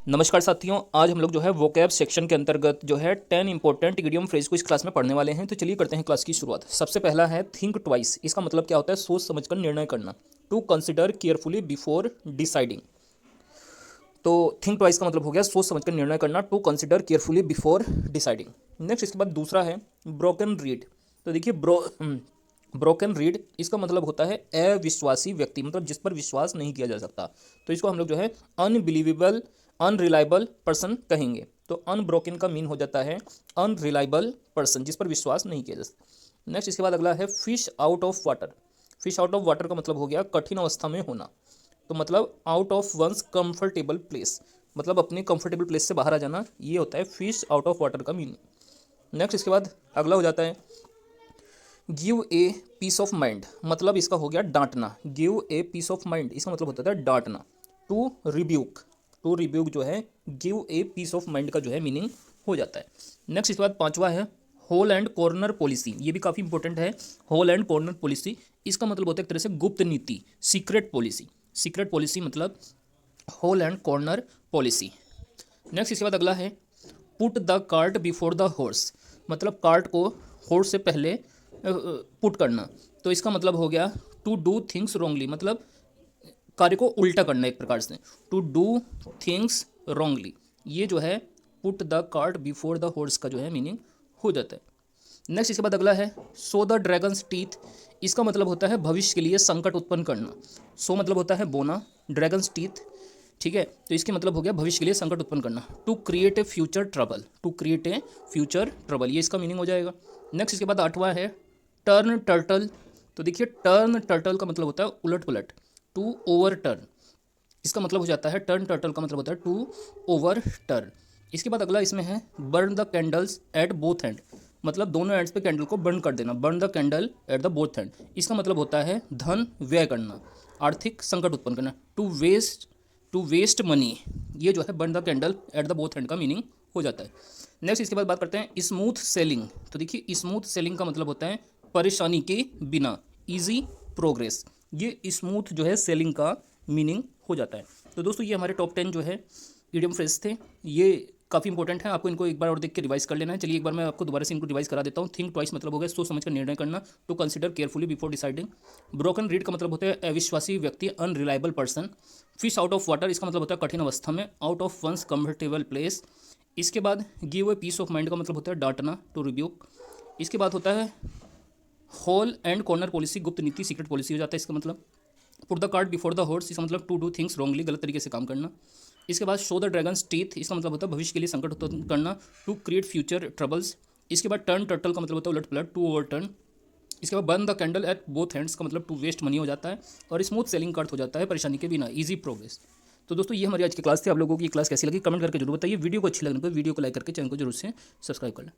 नमस्कार साथियों, आज हम लोग जो है वोकैब सेक्शन के अंतर्गत जो है 10 इंपॉर्टेंट इडियम फ्रेज को इस क्लास में पढ़ने वाले हैं। तो चलिए करते हैं क्लास की शुरुआत। सबसे पहला है थिंक ट्वाइस। इसका मतलब क्या होता है? सोच समझकर निर्णय करना। To consider carefully before deciding. तो थिंक ट्वाइस का मतलब हो गया सोच समझकर निर्णय करना। To consider carefully before deciding. Next इसके बाद दूसरा है ब्रोकन रीड। तो देखिए ब्रोकन रीड इसका मतलब होता है अविश्वासी व्यक्ति, मतलब जिस पर विश्वास नहीं किया जा सकता। तो इसको हम लोग जो है अनबिलीवेबल अनरिलायबल पर्सन कहेंगे। तो अनब्रोकन का मीन हो जाता है अनरिलायबल पर्सन, जिस पर विश्वास नहीं किया जा सकता। नेक्स्ट इसके बाद अगला है fish out of water. Fish out of water का मतलब हो गया कठिन अवस्था में होना। तो मतलब out of one's comfortable place, मतलब अपने कंफर्टेबल प्लेस से बाहर आ जाना, ये होता है फिश आउट ऑफ वाटर का मीनिंग। नेक्स्ट इसके बाद अगला हो जाता है give a piece of mind. मतलब इसका हो गया डांटना। Give a piece of mind इसका मतलब होता है डांटना। टू रिब्यूक जो है give a piece of mind का जो है मीनिंग हो जाता है। नेक्स्ट इसके बाद पांचवा है होल एंड कॉर्नर पॉलिसी। ये भी काफ़ी इंपॉर्टेंट है। होल एंड कॉर्नर पॉलिसी इसका मतलब होता है एक तरह से गुप्त नीति, सीक्रेट पॉलिसी। सीक्रेट पॉलिसी मतलब hole and corner policy. Next इसके बाद अगला है put the cart before the horse. मतलब कार्ट को हॉर्स से पहले पुट करना। तो इसका मतलब हो गया टू डू थिंग्स रॉन्गली, मतलब कार्य को उल्टा करना एक प्रकार से। टू डू थिंग्स रॉन्गली, ये जो है put the cart before the horse का जो है मीनिंग हो जाता है। नेक्स्ट इसके बाद अगला है सो द ड्रैगन्स टीथ। इसका मतलब होता है भविष्य के लिए संकट उत्पन्न करना। सो मतलब होता है बोना, ड्रैगन्स टीथ, ठीक है। तो इसके मतलब हो गया भविष्य के लिए संकट उत्पन्न करना। To create a future trouble, to create a future trouble, ये इसका मीनिंग हो जाएगा। नेक्स्ट इसके बाद आठवां है टर्न टर्टल। तो देखिए टर्न टर्टल का मतलब होता है उलट पुलट। टू ओवर टर्न, इसका मतलब हो जाता है टर्न टर्टल का मतलब होता है टू ओवर टर्न। इसके बाद अगला इसमें है burn the candles at both and. मतलब दोनों एंड्स पे कैंडल को बर्न कर देना। Burn the candle at the both and, इसका मतलब होता है धन व्यय करना, आर्थिक संकट उत्पन्न करना। टू वेस्ट मनी, ये जो है burn the candle at the both and का मीनिंग हो जाता है। नेक्स्ट इसके बाद बात करते हैं स्मूथ सेलिंग। तो देखिए स्मूथ सेलिंग का मतलब होता है परेशानी के बिना, इजी प्रोग्रेस। ये स्मूथ जो है सेलिंग का मीनिंग हो जाता है। तो दोस्तों ये हमारे टॉप 10 जो है इडियम फ्रेज थे। ये काफ़ी इंपॉर्टेंट है, आपको इनको एक बार और देख के रिवाइज कर लेना है। चलिए एक बार मैं आपको दोबारा से इनको रिवाइज करा देता हूँ। थिंक ट्वाइस मतलब हो गया सोच समझ कर निर्णय करना। To consider carefully before deciding. Broken reed का मतलब होता है अविश्वासी व्यक्ति, unreliable person. Fish out of water इसका मतलब होता है कठिन अवस्था में, out of one's comfortable place. इसके बाद give a piece of mind का मतलब होता है डांटना, टू रिब्यूक। इसके बाद होता है होल एंड कॉर्नर पॉलिसी, गुप्त नीति, सीक्रेट पॉलिसी हो जाता है इसका मतलब। Put the cart before the horse, इसका मतलब टू डू थिंग्स रॉन्गली, गलत तरीके से काम करना। इसके बाद शो द ड्रैगन्स टीथ, इसका मतलब होता है भविष्य के लिए संकट उत्पन्न करना, टू क्रिएट फ्यूचर ट्रबल्स। इसके बाद टर्न टर्टल का मतलब होता है उलट पलट, टू ओवर टर्न। इसके बाद burn the candle at both hands का मतलब टू वेस्ट मनी हो जाता है। और स्मूथ सेलिंग का अर्थ हो जाता है परेशानी के बिना, ईजी प्रोग्रेस। तो दोस्तों ये हमारी आज की क्लास थी। आप लोगों की क्लास कैसी लगी कमेंट करके जरूर बताइए। वीडियो को अच्छी लगने पर वीडियो को लाइक करके चैनल को जरूर से सब्सक्राइब कर लें।